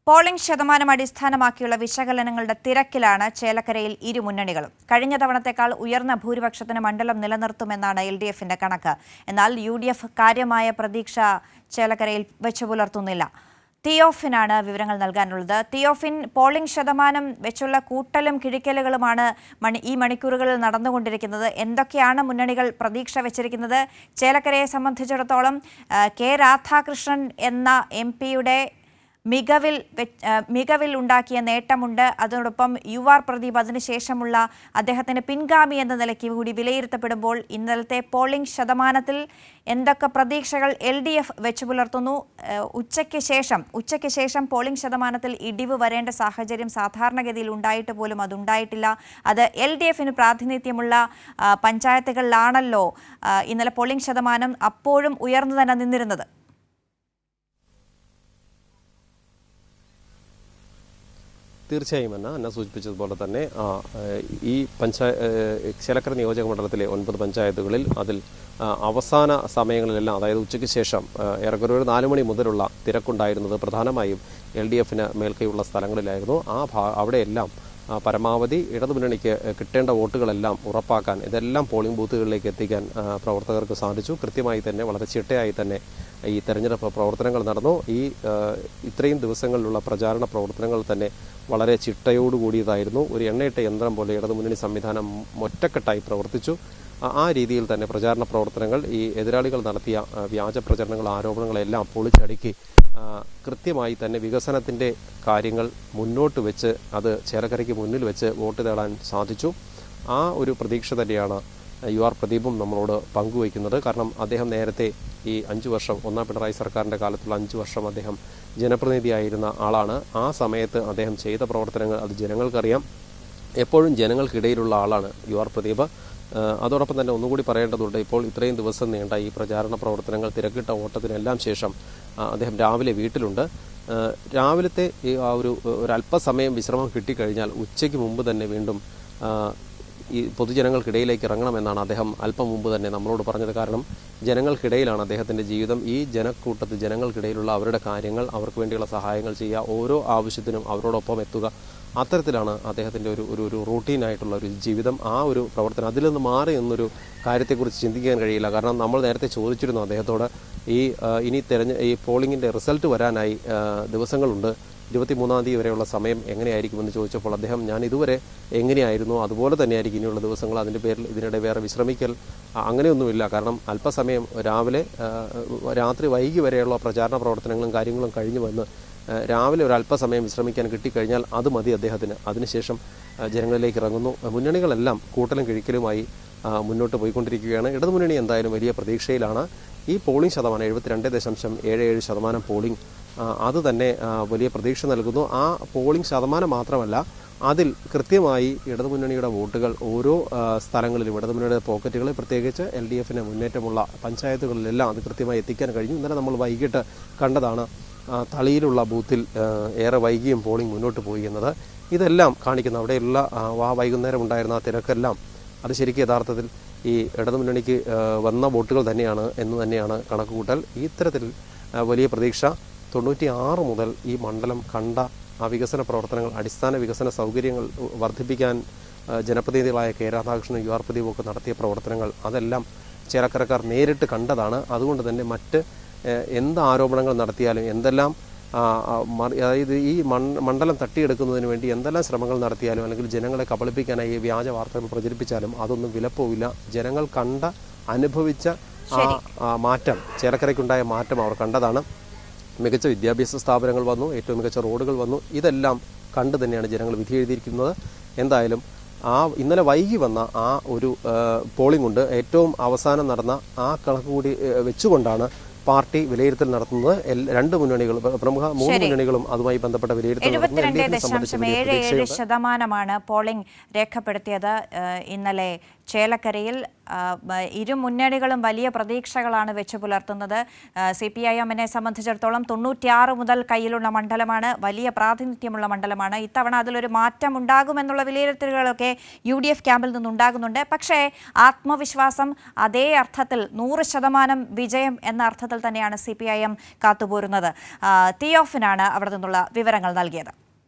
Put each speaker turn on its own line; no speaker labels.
Polling ശതമാനം അടിസ്ഥാനമാക്കിയുള്ള വിശകലനങ്ങളുടെ തിരക്കിലാണ് ചേലക്കരയിൽ ഇരു മുന്നണികളും. കഴിഞ്ഞ തവണത്തേക്കാൾ ഉയർന്ന ഭൂരിപക്ഷത്തിന് മണ്ഡലം നിലനിർത്തുമെന്നാണ് LDFന്റെ കണക്ക്. എന്നാൽ UDF കാര്യമായ പ്രതീക്ഷ ചേലക്കരയിൽ വെച്ചുപുലർത്തുന്നില്ല. തിയോഫിനാണ് വിവരങ്ങൾ നൽകാനുള്ളത്. തിയോഫിൻ, പോളിംഗ് ശതമാനം വെച്ചുള്ള കൂട്ടലും കിഴിക്കലുകളുമാണ് ഈ മണിക്കൂറുകളിൽ നടന്നുകൊണ്ടിരിക്കുന്നത്. എന്തൊക്കെയാണ് മുന്നണികൾ പ്രതീക്ഷ വെച്ചിരിക്കുന്നത്? ചേലക്കരയെ സംബന്ധിച്ചിടത്തോളം കെ രാധാകൃഷ്ണൻ എന്ന MP-യുടെ മികവിൽ ഉണ്ടാക്കിയ നേട്ടമുണ്ട്. അതോടൊപ്പം UR പ്രദീപ് അതിനുശേഷമുള്ള അദ്ദേഹത്തിന് പിൻഗാമി എന്ന നിലയ്ക്ക് കൂടി വിലയിരുത്തപ്പെടുമ്പോൾ ഇന്നലത്തെ പോളിംഗ് ശതമാനത്തിൽ എന്തൊക്കെ പ്രതീക്ഷകൾ LDF വെച്ചു പുലർത്തുന്നു? ഉച്ചയ്ക്ക് ശേഷം പോളിംഗ് ശതമാനത്തിൽ ഇടിവ് വരേണ്ട സാഹചര്യം സാധാരണഗതിയിൽ ഉണ്ടായിട്ട് പോലും അതുണ്ടായിട്ടില്ല. അത് LDFന് പ്രാതിനിധ്യമുള്ള പഞ്ചായത്തുകളിലാണല്ലോ ഇന്നലെ പോളിംഗ് ശതമാനം അപ്പോഴും ഉയർന്നു തന്നെ നിന്നിരുന്നത്.
തീർച്ചയായും അന്ന സൂചിപ്പിച്ചതുപോലെ തന്നെ ഈ ചേലക്കര നിയോജക മണ്ഡലത്തിലെ 9 പഞ്ചായത്തുകളിൽ അതിൽ അവസാന സമയങ്ങളിലെല്ലാം, അതായത് ഉച്ചയ്ക്ക് ശേഷം ഏറെക്കുറെ ഒരു 4 മണി മുതലുള്ള തിരക്കുണ്ടായിരുന്നത് പ്രധാനമായും LDFന് മേൽക്കൈയുള്ള സ്ഥലങ്ങളിലായിരുന്നു. അവിടെയെല്ലാം പരമാവധി ഇടതുമുന്നണിക്ക് കിട്ടേണ്ട വോട്ടുകളെല്ലാം ഉറപ്പാക്കാൻ, ഇതെല്ലാം പോളിംഗ് ബൂത്തുകളിലേക്ക് എത്തിക്കാൻ പ്രവർത്തകർക്ക് സാധിച്ചു. കൃത്യമായി തന്നെ വളരെ ചിട്ടയായി തന്നെ ഈ തെരഞ്ഞെടുപ്പ് പ്രവർത്തനങ്ങൾ നടന്നു. ഇത്രയും ദിവസങ്ങളിലുള്ള പ്രചാരണ പ്രവർത്തനങ്ങൾ തന്നെ വളരെ ചിട്ടയോടുകൂടിയതായിരുന്നു. ഒരു എണ്ണയിട്ട യന്ത്രം പോലെ ഇടതുമുന്നണി സംവിധാനം ഒറ്റക്കെട്ടായി പ്രവർത്തിച്ചു. ആ രീതിയിൽ തന്നെ പ്രചാരണ പ്രവർത്തനങ്ങൾ, ഈ എതിരാളികൾ നടത്തിയ വ്യാജ പ്രചരണങ്ങൾ, ആരോപണങ്ങളെല്ലാം പൊളിച്ചടുക്കി കൃത്യമായി തന്നെ വികസനത്തിൻ്റെ കാര്യങ്ങൾ മുന്നോട്ട് വെച്ച് അത് ചേലക്കരയ്ക്ക് മുന്നിൽ വെച്ച് വോട്ട് നേടാൻ സാധിച്ചു. ആ ഒരു പ്രതീക്ഷ തന്നെയാണ് UR പ്രദീപും നമ്മളോട് പങ്കുവയ്ക്കുന്നത്. കാരണം അദ്ദേഹം നേരത്തെ ഈ 5 വർഷം, ഒന്നാം പിണറായി സർക്കാരിൻ്റെ കാലത്തുള്ള 5 വർഷം അദ്ദേഹം ജനപ്രതിനിധിയായിരുന്ന ആളാണ്. ആ സമയത്ത് അദ്ദേഹം ചെയ്ത പ്രവർത്തനങ്ങൾ അത് ജനങ്ങൾക്കറിയാം. എപ്പോഴും ജനങ്ങൾക്കിടയിലുള്ള ആളാണ് UR പ്രദീപ്. അതോടൊപ്പം തന്നെ ഒന്നുകൂടി പറയേണ്ടതുണ്ട്, ഇപ്പോൾ ഇത്രയും ദിവസം നീണ്ട ഈ പ്രചാരണ പ്രവർത്തനങ്ങൾ, തിരക്കിട്ട ഓട്ടത്തിനെല്ലാം ശേഷം അദ്ദേഹം രാവിലെ വീട്ടിലുണ്ട്. രാവിലത്തെ ഒരു അല്പസമയം വിശ്രമം കിട്ടിക്കഴിഞ്ഞാൽ ഉച്ചയ്ക്ക് മുമ്പ് തന്നെ വീണ്ടും ഈ പൊതുജനങ്ങൾക്കിടയിലേക്ക് ഇറങ്ങണമെന്നാണ് അദ്ദേഹം അല്പം മുമ്പ് തന്നെ നമ്മളോട് പറഞ്ഞത്. കാരണം ജനങ്ങൾക്കിടയിലാണ് അദ്ദേഹത്തിൻ്റെ ജീവിതം. ഈ ജനക്കൂട്ടത്തിൽ ജനങ്ങൾക്കിടയിലുള്ള അവരുടെ കാര്യങ്ങൾ, അവർക്ക് വേണ്ടിയുള്ള സഹായങ്ങൾ ചെയ്യുക, ഓരോ ആവശ്യത്തിനും അവരോടൊപ്പം എത്തുക, അത്തരത്തിലാണ് അദ്ദേഹത്തിൻ്റെ ഒരു റൂട്ടീനായിട്ടുള്ള ഒരു ജീവിതം. ആ ഒരു പ്രവർത്തനം, അതിൽ നിന്ന് മാറി എന്നൊരു കാര്യത്തെക്കുറിച്ച് ചിന്തിക്കാൻ കഴിയില്ല. കാരണം നമ്മൾ നേരത്തെ ചോദിച്ചിരുന്നു അദ്ദേഹത്തോട്, ഇനി ഈ പോളിംഗിൻ്റെ റിസൾട്ട് വരാനായി ദിവസങ്ങളുണ്ട്, 23-ാം തീയതി വരെയുള്ള സമയം എങ്ങനെയായിരിക്കുമെന്ന് ചോദിച്ചപ്പോൾ അദ്ദേഹം, ഞാൻ ഇതുവരെ എങ്ങനെയായിരുന്നു അതുപോലെ തന്നെയായിരിക്കും ഇനിയുള്ള ദിവസങ്ങൾ, അതിൻ്റെ പേരിൽ ഇതിനിടെ വേറെ വിശ്രമിക്കൽ അങ്ങനെയൊന്നുമില്ല. കാരണം അല്പസമയം രാത്രി വൈകി വരെയുള്ള പ്രചാരണ പ്രവർത്തനങ്ങളും കാര്യങ്ങളും കഴിഞ്ഞു വന്ന് രാവിലെ ഒരു അല്പസമയം വിശ്രമിക്കാൻ കിട്ടിക്കഴിഞ്ഞാൽ അത് മതി അദ്ദേഹത്തിന്. അതിനുശേഷം ജനങ്ങളിലേക്ക് ഇറങ്ങുന്നു. മുന്നണികളെല്ലാം കൂട്ടലും കിഴിക്കലുമായി മുന്നോട്ട് പോയിക്കൊണ്ടിരിക്കുകയാണ്. ഇടതുമുന്നണി എന്തായാലും വലിയ പ്രതീക്ഷയിലാണ്. ഈ പോളിംഗ് ശതമാനം 72.77% പോളിംഗ്, അത് തന്നെ വലിയ പ്രതീക്ഷ നൽകുന്നു. ആ പോളിംഗ് ശതമാനം മാത്രമല്ല, അതിൽ കൃത്യമായി ഇടതുമുന്നണിയുടെ വോട്ടുകൾ ഓരോ സ്ഥലങ്ങളിലും, ഇടതുമുന്നണിയുടെ പോക്കറ്റുകളിൽ, പ്രത്യേകിച്ച് LDFന് മുന്നേറ്റമുള്ള പഞ്ചായത്തുകളിലെല്ലാം അത് കൃത്യമായി എത്തിക്കാൻ കഴിഞ്ഞു. ഇന്നലെ നമ്മൾ വൈകിട്ട് കണ്ടതാണ് തളിയിലുള്ള ബൂത്തിൽ ഏറെ വൈകിയും പോളിംഗ് മുന്നോട്ട് പോയി എന്നത്. ഇതെല്ലാം കാണിക്കുന്ന അവിടെയുള്ള വൈകുന്നേരം ഉണ്ടായിരുന്ന ആ തിരക്കെല്ലാം അത് ശരിക്കും യഥാർത്ഥത്തിൽ ഈ ഇടതുമുന്നണിക്ക് വന്ന വോട്ടുകൾ തന്നെയാണ് എന്ന് തന്നെയാണ് കണക്കുകൂട്ടൽ. ഇത്തരത്തിൽ വലിയ പ്രതീക്ഷ 96 മുതൽ ഈ മണ്ഡലം കണ്ട ആ വികസന പ്രവർത്തനങ്ങൾ, അടിസ്ഥാന വികസന സൗകര്യങ്ങൾ വർദ്ധിപ്പിക്കാൻ ജനപ്രതിനിധികളായ കെ രാധാകൃഷ്ണൻ, UR പ്രദീപ് ഒക്കെ നടത്തിയ പ്രവർത്തനങ്ങൾ, അതെല്ലാം ചേലക്കരക്കാർ നേരിട്ട് കണ്ടതാണ്. അതുകൊണ്ട് തന്നെ മറ്റ് എന്ത് ആരോപണങ്ങൾ നടത്തിയാലും, എന്തെല്ലാം അതായത് ഈ മണ്ഡലം തട്ടിയെടുക്കുന്നതിന് വേണ്ടി എന്തെല്ലാം ശ്രമങ്ങൾ നടത്തിയാലും, അല്ലെങ്കിൽ ജനങ്ങളെ കബളിപ്പിക്കാനായി ഈ വ്യാജ വാർത്തകൾ പ്രചരിപ്പിച്ചാലും അതൊന്നും വിലപ്പോവില്ല. ജനങ്ങൾ അനുഭവിച്ച മാറ്റം, ചേലക്കരയ്ക്കുണ്ടായ മാറ്റം അവർ കണ്ടതാണ്. മികച്ച വിദ്യാഭ്യാസ സ്ഥാപനങ്ങൾ വന്നു, ഏറ്റവും മികച്ച റോഡുകൾ വന്നു. ഇതെല്ലാം കണ്ടു തന്നെയാണ് ജനങ്ങൾ വിധി എഴുതിയിരിക്കുന്നത്. എന്തായാലും ഇന്നലെ വൈകി വന്ന ആ ഒരു പോളിംഗ് ഉണ്ട്, ഏറ്റവും അവസാനം നടന്ന ആ കണക്ക് കൂടി വെച്ചുകൊണ്ടാണ് പാർട്ടി വിലയിരുത്തൽ നടത്തുന്നത്. 2 മുന്നണികളും, പ്രമുഖ 3 മുന്നണികളും അതുമായി ബന്ധപ്പെട്ട വിലയിരുത്തൽ
72.77% പോളിംഗ് രേഖപ്പെടുത്തിയത് ഇന്നലെ ചേലക്കരയിൽ. ഇരു മുന്നണികളും വലിയ പ്രതീക്ഷകളാണ് വെച്ചു പുലർത്തുന്നത്. CPIM-നെ സംബന്ധിച്ചിടത്തോളം 96 മുതൽ കയ്യിലുള്ള മണ്ഡലമാണ്, വലിയ പ്രാതിനിധ്യമുള്ള മണ്ഡലമാണ്. ഇത്തവണ അതിലൊരു മാറ്റം ഉണ്ടാകുമെന്നുള്ള വിലയിരുത്തലുകളൊക്കെ UDF ക്യാമ്പിൽ നിന്നുണ്ടാകുന്നുണ്ട്. പക്ഷേ ആത്മവിശ്വാസം അതേ അർത്ഥത്തിൽ 100% വിജയം എന്ന അർത്ഥത്തിൽ തന്നെയാണ് CPIM കാത്തുപോരുന്നത്. തിയോഫിനാണ് അവിടെ നിന്നുള്ള വിവരങ്ങൾ നൽകിയത്.